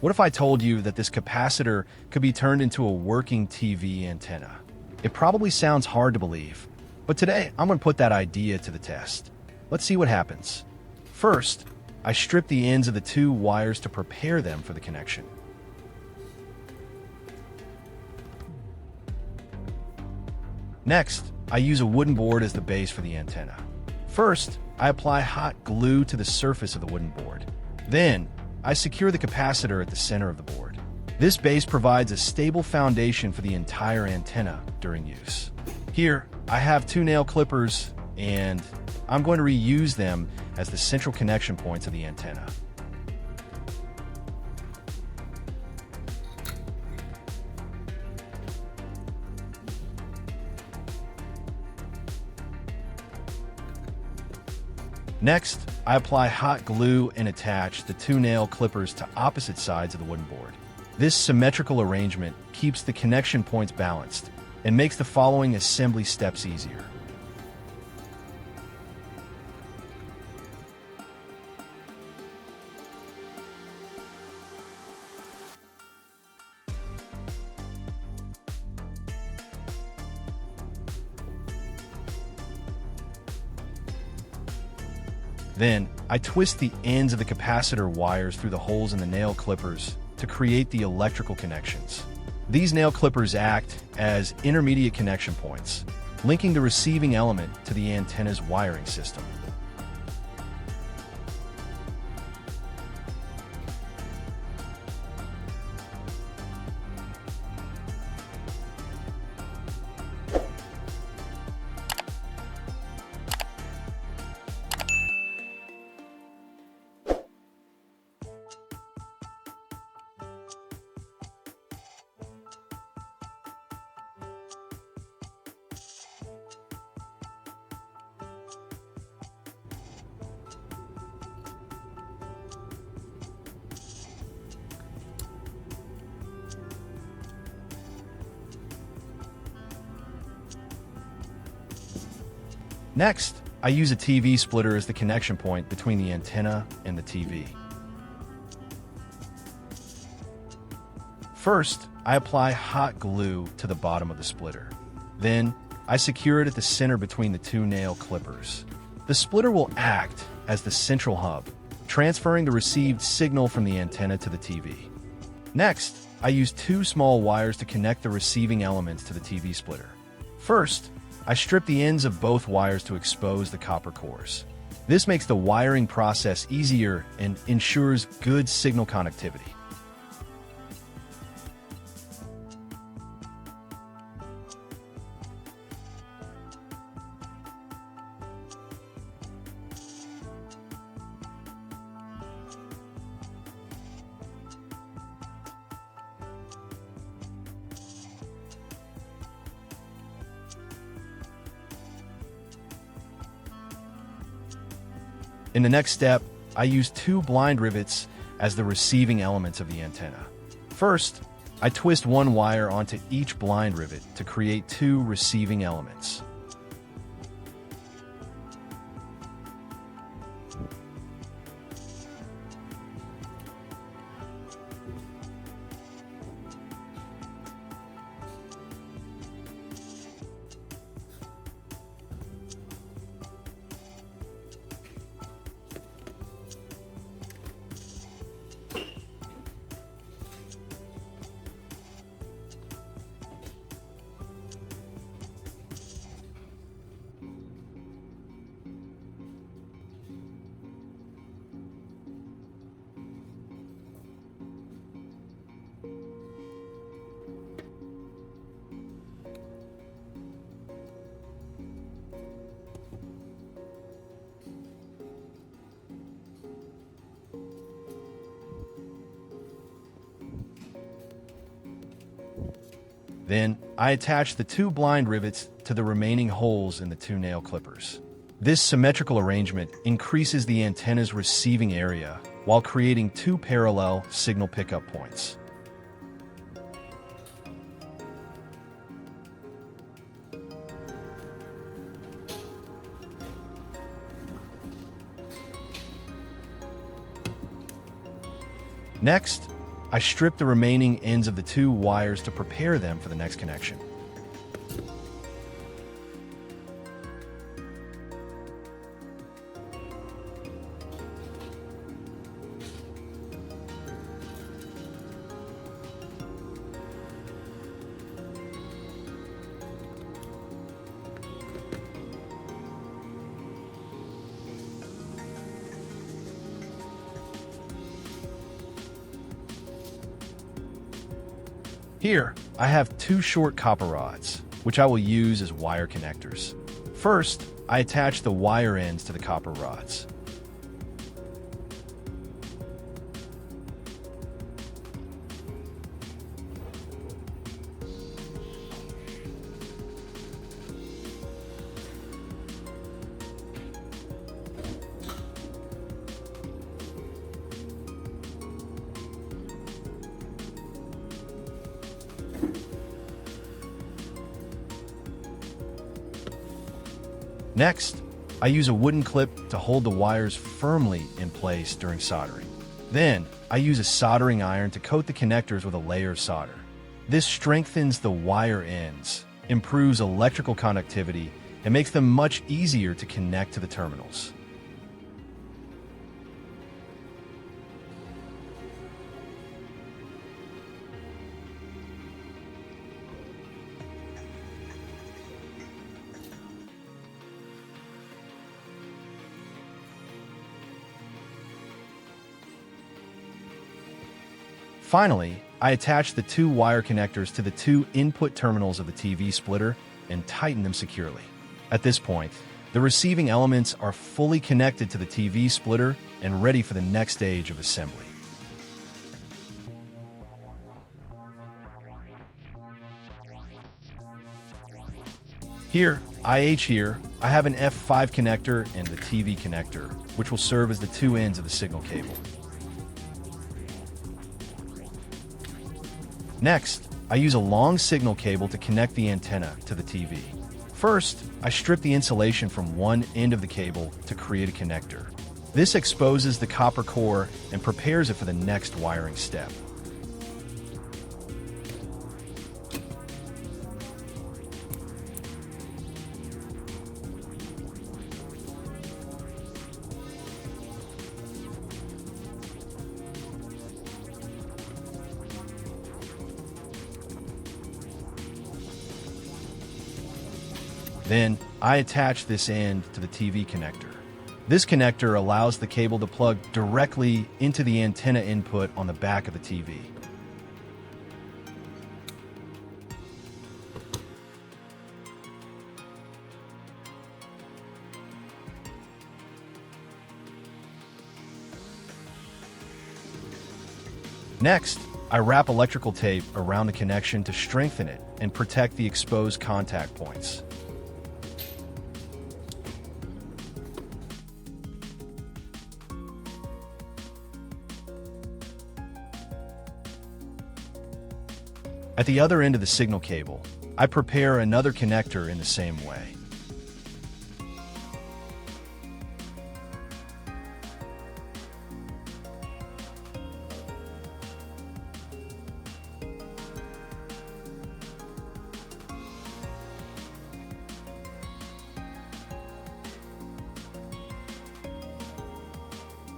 What if I told you that this capacitor could be turned into a working TV antenna? It probably sounds hard to believe, but today I'm going to put that idea to the test. Let's see what happens. First, I strip the ends of the two wires to prepare them for the connection. Next, I use a wooden board as the base for the antenna. First, I apply hot glue to the surface of the wooden board. Then, I secure the capacitor at the center of the board. This base provides a stable foundation for the entire antenna during use. Here, I have two nail clippers, and I'm going to reuse them as the central connection points of the antenna. Next, I apply hot glue and attach the two nail clippers to opposite sides of the wooden board. This symmetrical arrangement keeps the connection points balanced and makes the following assembly steps easier. Then, I twist the ends of the capacitor wires through the holes in the nail clippers to create the electrical connections. These nail clippers act as intermediate connection points, linking the receiving element to the antenna's wiring system. Next, I use a TV splitter as the connection point between the antenna and the TV. First, I apply hot glue to the bottom of the splitter. Then, I secure it at the center between the two nail clippers. The splitter will act as the central hub, transferring the received signal from the antenna to the TV. Next, I use two small wires to connect the receiving elements to the TV splitter. First, I strip the ends of both wires to expose the copper cores. This makes the wiring process easier and ensures good signal connectivity. In the next step, I use two blind rivets as the receiving elements of the antenna. First, I twist one wire onto each blind rivet to create two receiving elements. Then, I attach the two blind rivets to the remaining holes in the two nail clippers. This symmetrical arrangement increases the antenna's receiving area while creating two parallel signal pickup points. Next, I strip the remaining ends of the two wires to prepare them for the next connection. Here, I have two short copper rods, which I will use as wire connectors. First, I attach the wire ends to the copper rods. Next, I use a wooden clip to hold the wires firmly in place during soldering. Then, I use a soldering iron to coat the connectors with a layer of solder. This strengthens the wire ends, improves electrical conductivity, and makes them much easier to connect to the terminals. Finally, I attach the two wire connectors to the two input terminals of the TV splitter and tighten them securely. At this point, the receiving elements are fully connected to the TV splitter and ready for the next stage of assembly. Here, I have an F5 connector and the TV connector, which will serve as the two ends of the signal cable. Next, I use a long signal cable to connect the antenna to the TV. First, I strip the insulation from one end of the cable to create a connector. This exposes the copper core and prepares it for the next wiring step. Then, I attach this end to the TV connector. This connector allows the cable to plug directly into the antenna input on the back of the TV. Next, I wrap electrical tape around the connection to strengthen it and protect the exposed contact points. At the other end of the signal cable, I prepare another connector in the same way.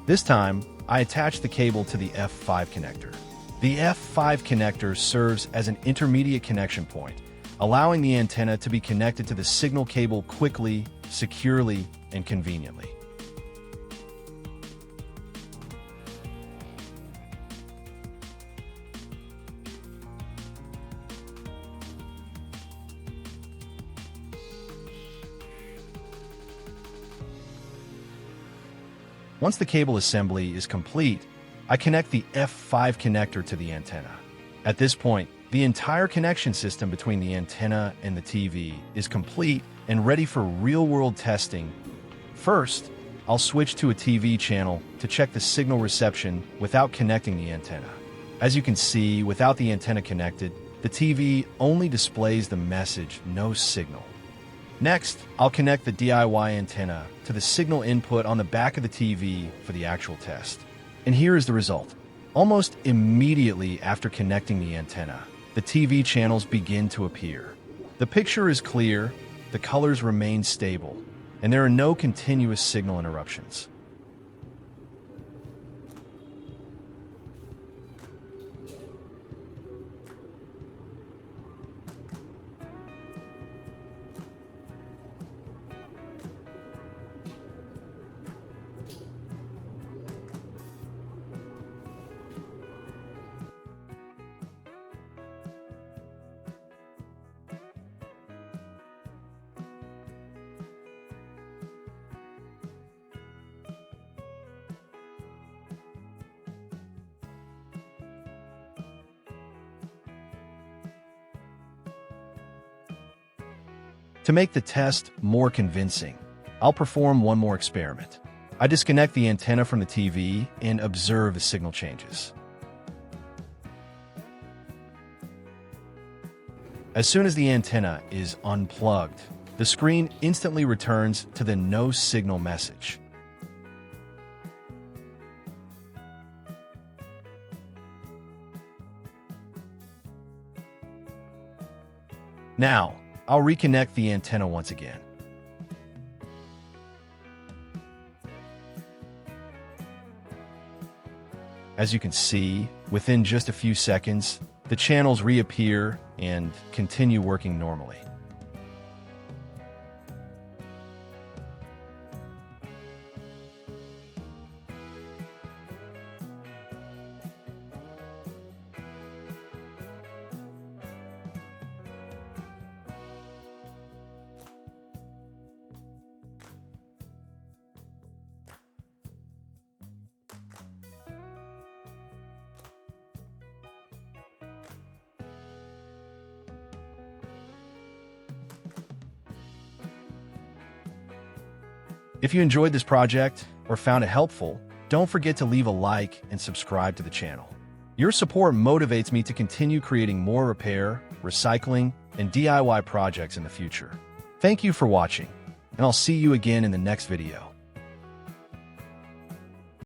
This time, I attach the cable to the F5 connector. The F5 connector serves as an intermediate connection point, allowing the antenna to be connected to the signal cable quickly, securely, and conveniently. Once the cable assembly is complete, I connect the F5 connector to the antenna. At this point, the entire connection system between the antenna and the TV is complete and ready for real-world testing. First, I'll switch to a TV channel to check the signal reception without connecting the antenna. As you can see, without the antenna connected, the TV only displays the message, "No signal." Next, I'll connect the DIY antenna to the signal input on the back of the TV for the actual test. And here is the result. Almost immediately after connecting the antenna, the TV channels begin to appear. The picture is clear, the colors remain stable, and there are no continuous signal interruptions. To make the test more convincing, I'll perform one more experiment. I disconnect the antenna from the TV and observe as signal changes. As soon as the antenna is unplugged, the screen instantly returns to the no signal message. Now, I'll reconnect the antenna once again. As you can see, within just a few seconds, the channels reappear and continue working normally. If you enjoyed this project or found it helpful, don't forget to leave a like and subscribe to the channel. Your support motivates me to continue creating more repair, recycling, and DIY projects in the future. Thank you for watching, and I'll see you again in the next video.